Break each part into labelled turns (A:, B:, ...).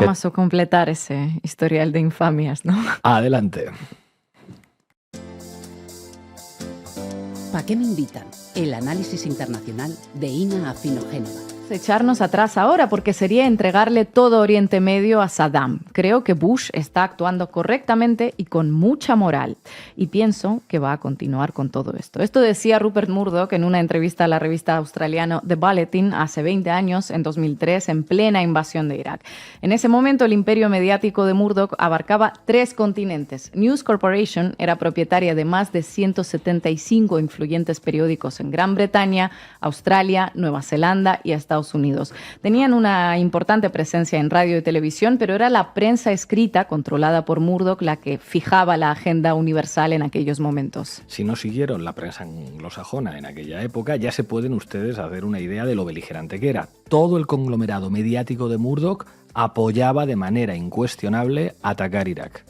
A: Vamos a completar ese historial de infamias, ¿no?
B: Adelante.
C: ¿Para qué me invitan? El análisis internacional de Ina Afinogénova.
A: Echarnos atrás ahora porque sería entregarle todo Oriente Medio a Saddam. Creo que Bush está actuando correctamente y con mucha moral. Y pienso que va a continuar con todo esto. Esto decía Rupert Murdoch en una entrevista a la revista australiana The Bulletin hace 20 años, en 2003, en plena invasión de Irak. En ese momento el imperio mediático de Murdoch abarcaba 3 continentes. News Corporation era propietaria de más de 175 influyentes periódicos en Gran Bretaña, Australia, Nueva Zelanda y Estados Unidos. Tenían una importante presencia en radio y televisión, pero era la prensa escrita, controlada por Murdoch, la que fijaba la agenda universal en aquellos momentos.
B: Si no siguieron la prensa anglosajona en aquella época, ya se pueden ustedes hacer una idea de lo beligerante que era. Todo el conglomerado mediático de Murdoch apoyaba de manera incuestionable atacar Irak.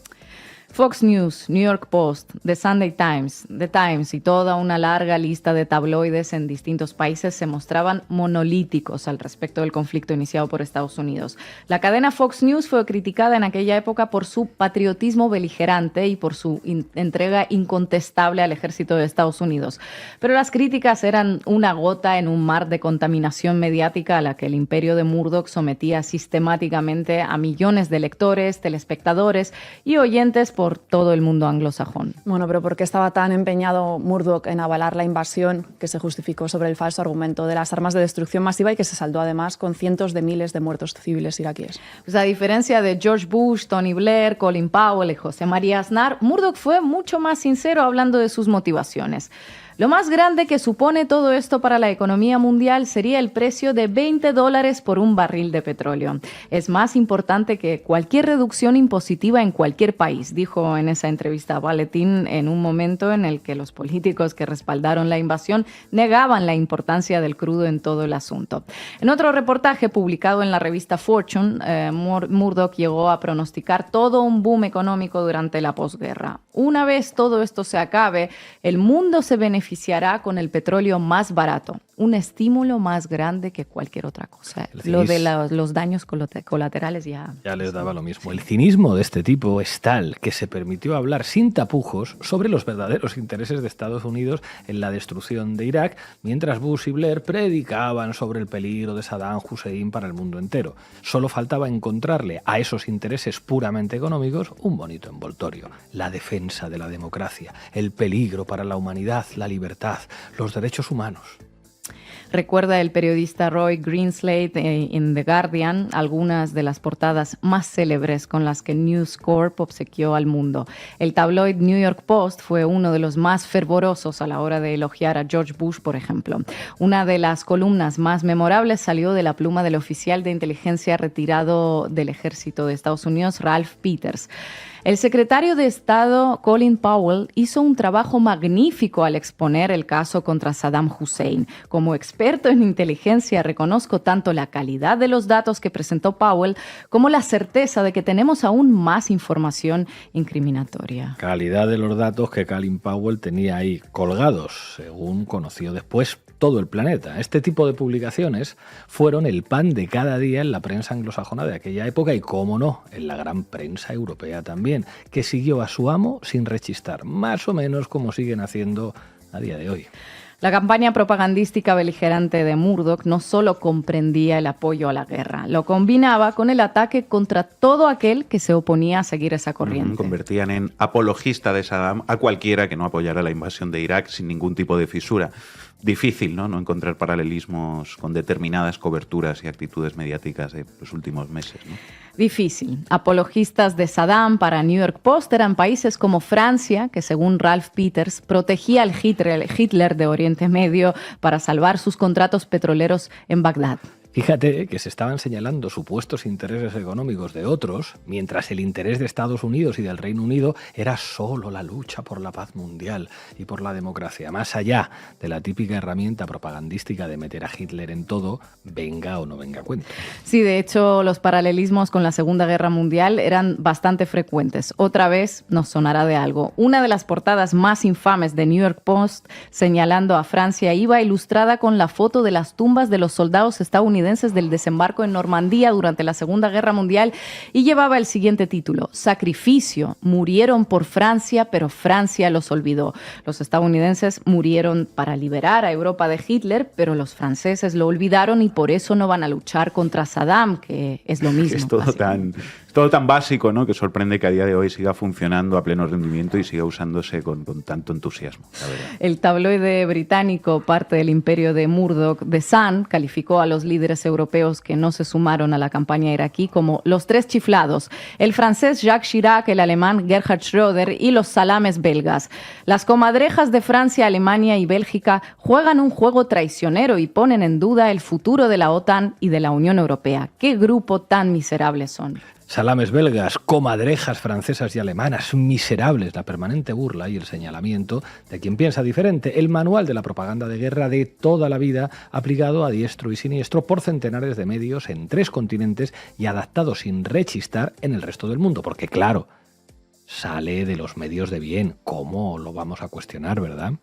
A: Fox News, New York Post, The Sunday Times, The Times y toda una larga lista de tabloides en distintos países se mostraban monolíticos al respecto del conflicto iniciado por Estados Unidos. La cadena Fox News fue criticada en aquella época por su patriotismo beligerante y por su entrega incontestable al ejército de Estados Unidos. Pero las críticas eran una gota en un mar de contaminación mediática a la que el imperio de Murdoch sometía sistemáticamente a millones de lectores, telespectadores y oyentes por todo el mundo anglosajón.
D: Bueno, pero ¿por qué estaba tan empeñado Murdoch en avalar la invasión que se justificó sobre el falso argumento de las armas de destrucción masiva y que se saldó además con cientos de miles de muertos civiles iraquíes?
A: Pues a diferencia de George Bush, Tony Blair, Colin Powell y José María Aznar, Murdoch fue mucho más sincero hablando de sus motivaciones. Lo más grande que supone todo esto para la economía mundial sería el precio de $20 por un barril de petróleo. Es más importante que cualquier reducción impositiva en cualquier país, dijo en esa entrevista a Bulletin en un momento en el que los políticos que respaldaron la invasión negaban la importancia del crudo en todo el asunto. En otro reportaje publicado en la revista Fortune, Murdoch llegó a pronosticar todo un boom económico durante la posguerra. Una vez todo esto se acabe, el mundo se beneficiará con el petróleo más barato, un estímulo más grande que cualquier otra cosa. Lo de los daños colaterales ya
B: les daba lo mismo. El cinismo de este tipo es tal que se permitió hablar sin tapujos sobre los verdaderos intereses de Estados Unidos en la destrucción de Irak, mientras Bush y Blair predicaban sobre el peligro de Saddam Hussein para el mundo entero. Solo faltaba encontrarle a esos intereses puramente económicos un bonito envoltorio: la defensa de la democracia, el peligro para la humanidad, la libertad, los derechos humanos.
A: Recuerda el periodista Roy Greenslade en The Guardian algunas de las portadas más célebres con las que News Corp obsequió al mundo. El tabloid New York Post fue uno de los más fervorosos a la hora de elogiar a George Bush, por ejemplo. Una de las columnas más memorables salió de la pluma del oficial de inteligencia retirado del ejército de Estados Unidos, Ralph Peters. El secretario de Estado, Colin Powell, hizo un trabajo magnífico al exponer el caso contra Saddam Hussein. Como experto en inteligencia, reconozco tanto la calidad de los datos que presentó Powell como la certeza de que tenemos aún más información incriminatoria.
B: Calidad de los datos que Colin Powell tenía ahí colgados, según conoció después todo el planeta. Este tipo de publicaciones fueron el pan de cada día en la prensa anglosajona de aquella época y, cómo no, en la gran prensa europea también, que siguió a su amo sin rechistar, más o menos como siguen haciendo a día de hoy.
A: La campaña propagandística beligerante de Murdoch no solo comprendía el apoyo a la guerra, lo combinaba con el ataque contra todo aquel que se oponía a seguir esa corriente.
E: Convertían en apologista de Saddam a cualquiera que no apoyara la invasión de Irak sin ningún tipo de fisura. Difícil, ¿no? No encontrar paralelismos con determinadas coberturas y actitudes mediáticas de los últimos meses, ¿no?
A: Difícil. Apologistas de Saddam para New York Post eran países como Francia, que según Ralph Peters protegía al Hitler de Oriente Medio para salvar sus contratos petroleros en Bagdad.
B: Fíjate que se estaban señalando supuestos intereses económicos de otros, mientras el interés de Estados Unidos y del Reino Unido era solo la lucha por la paz mundial y por la democracia, más allá de la típica herramienta propagandística de meter a Hitler en todo, venga o no venga a cuento.
A: Sí, de hecho, los paralelismos con la Segunda Guerra Mundial eran bastante frecuentes. Otra vez nos sonará de algo. Una de las portadas más infames de New York Post, señalando a Francia, iba ilustrada con la foto de las tumbas de los soldados estadounidenses estadounidenses del desembarco en Normandía durante la Segunda Guerra Mundial y llevaba el siguiente título: Sacrificio. Murieron por Francia, pero Francia los olvidó. Los estadounidenses murieron para liberar a Europa de Hitler, pero los franceses lo olvidaron y por eso no van a luchar contra Saddam, que es lo mismo.
E: Es todo tan básico, ¿no?, que sorprende que a día de hoy siga funcionando a pleno rendimiento y siga usándose con tanto entusiasmo, la verdad.
A: El tabloide británico, parte del imperio de Murdoch, The Sun, calificó a los líderes europeos que no se sumaron a la campaña iraquí como los tres chiflados: el francés Jacques Chirac, el alemán Gerhard Schröder y los salames belgas. Las comadrejas de Francia, Alemania y Bélgica juegan un juego traicionero y ponen en duda el futuro de la OTAN y de la Unión Europea. ¿Qué grupo tan miserable son?
B: Salames belgas, comadrejas francesas y alemanas, miserables, la permanente burla y el señalamiento de quien piensa diferente, el manual de la propaganda de guerra de toda la vida, aplicado a diestro y siniestro por centenares de medios en 3 continentes y adaptado sin rechistar en el resto del mundo, porque claro, sale de los medios de bien. ¿Cómo lo vamos a cuestionar, verdad?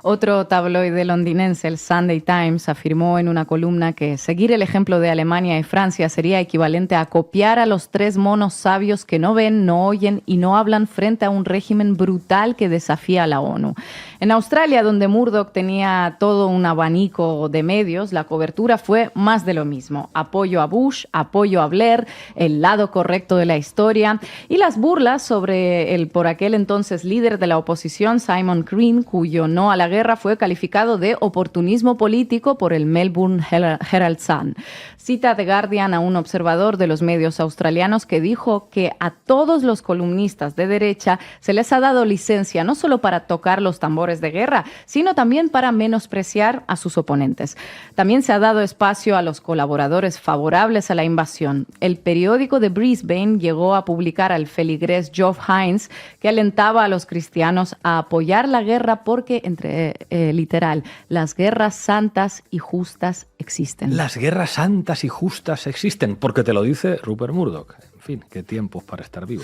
A: Otro tabloide londinense, el Sunday Times, afirmó en una columna que seguir el ejemplo de Alemania y Francia sería equivalente a copiar a los 3 monos sabios que no ven, no oyen y no hablan frente a un régimen brutal que desafía a la ONU. En Australia, donde Murdoch tenía todo un abanico de medios, la cobertura fue más de lo mismo. Apoyo a Bush, apoyo a Blair, el lado correcto de la historia y las burlas sobre el por aquel entonces líder de la oposición, Simon Crean, cuyo no a la guerra fue calificado de oportunismo político por el Melbourne Herald Sun. Cita The Guardian a un observador de los medios australianos que dijo que a todos los columnistas de derecha se les ha dado licencia no solo para tocar los tambores de guerra, sino también para menospreciar a sus oponentes. También se ha dado espacio a los colaboradores favorables a la invasión. El periódico de Brisbane llegó a publicar al feligrés Geoff Hines, que alentaba a los cristianos a apoyar la guerra porque, literal, las guerras santas y justas existen.
B: Las guerras santas y justas existen, porque te lo dice Rupert Murdoch. En fin, qué tiempos para estar vivo.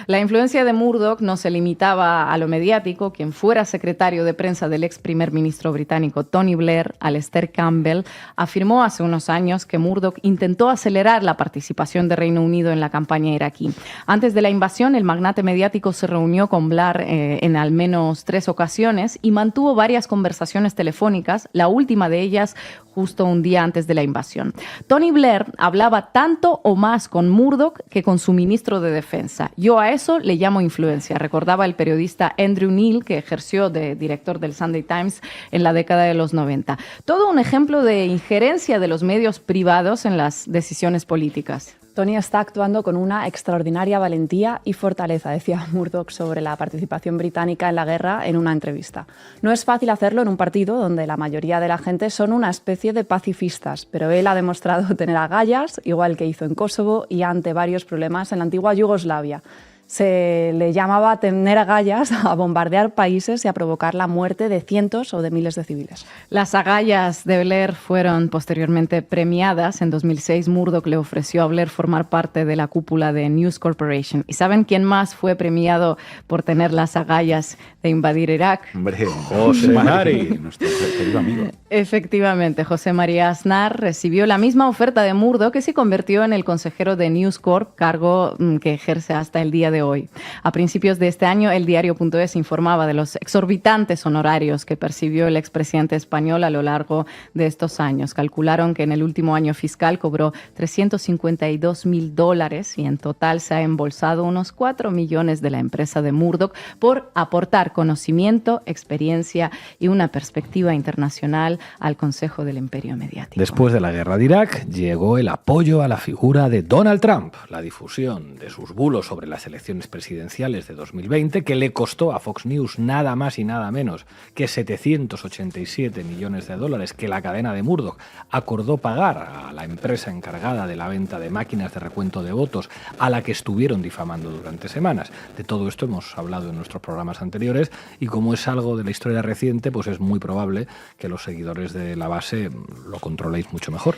A: La influencia de Murdoch no se limitaba a lo mediático. Quien fuera secretario de prensa del ex primer ministro británico Tony Blair, Alastair Campbell, afirmó hace unos años que Murdoch intentó acelerar la participación de Reino Unido en la campaña iraquí. Antes de la invasión, el magnate mediático se reunió con Blair en al menos 3 ocasiones y mantuvo varias conversaciones telefónicas, la última de ellas justo un día antes de la invasión. Tony Blair hablaba tanto o más con Murdoch que con su ministro de Defensa. Yo a eso le llamo influencia, recordaba el periodista Andrew Neil, que ejerció de director del Sunday Times en la década de los 90. Todo un ejemplo de injerencia de los medios privados en las decisiones políticas.
D: Tony está actuando con una extraordinaria valentía y fortaleza, decía Murdoch sobre la participación británica en la guerra en una entrevista. No es fácil hacerlo en un partido donde la mayoría de la gente son una especie de pacifistas, pero él ha demostrado tener agallas, igual que hizo en Kosovo y ante varios problemas en la antigua Yugoslavia. Se le llamaba tener agallas a bombardear países y a provocar la muerte de cientos o de miles de civiles.
A: Las agallas de Blair fueron posteriormente premiadas. En 2006, Murdoch le ofreció a Blair formar parte de la cúpula de News Corporation. ¿Y saben quién más fue premiado por tener las agallas de invadir Irak?
E: Hombre, José Mari, nuestro querido amigo.
A: Efectivamente, José María Aznar recibió la misma oferta de Murdoch, que se convirtió en el consejero de News Corp, cargo que ejerce hasta el día de hoy. A principios de este año, el diario.es informaba de los exorbitantes honorarios que percibió el expresidente español a lo largo de estos años. Calcularon que en el último año fiscal cobró $352,000 y en total se ha embolsado unos 4 millones de la empresa de Murdoch por aportar conocimiento, experiencia y una perspectiva internacional al Consejo del Imperio Mediático.
B: Después de la guerra de Irak, llegó el apoyo a la figura de Donald Trump, la difusión de sus bulos sobre las elecciones presidenciales de 2020, que le costó a Fox News nada más y nada menos que $787 millones que la cadena de Murdoch acordó pagar a la empresa encargada de la venta de máquinas de recuento de votos, a la que estuvieron difamando durante semanas. De todo esto hemos hablado en nuestros programas anteriores y como es algo de la historia reciente, pues es muy probable que los seguidores de la base lo controléis mucho mejor.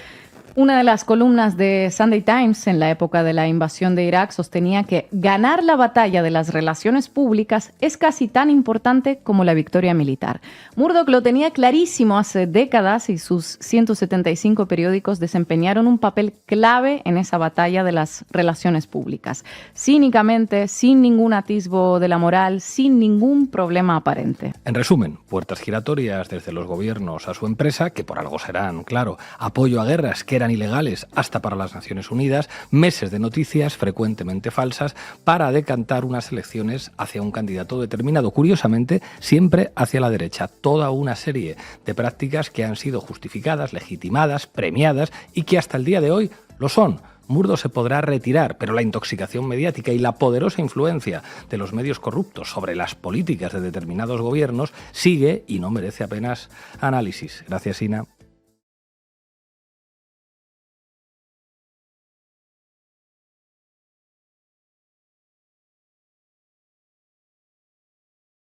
A: Una de las columnas de Sunday Times en la época de la invasión de Irak sostenía que ganar la batalla de las relaciones públicas es casi tan importante como la victoria militar. Murdoch lo tenía clarísimo hace décadas y sus 175 periódicos desempeñaron un papel clave en esa batalla de las relaciones públicas. Cínicamente, sin ningún atisbo de la moral, sin ningún problema aparente.
B: En resumen, puertas giratorias desde los gobiernos a su empresa, que por algo serán, claro, apoyo a guerras que eran ilegales hasta para las Naciones Unidas, meses de noticias frecuentemente falsas para decantar unas elecciones hacia un candidato determinado, curiosamente siempre hacia la derecha. Toda una serie de prácticas que han sido justificadas, legitimadas, premiadas y que hasta el día de hoy lo son. Murdoch se podrá retirar, pero la intoxicación mediática y la poderosa influencia de los medios corruptos sobre las políticas de determinados gobiernos sigue y no merece apenas análisis. Gracias, Ina.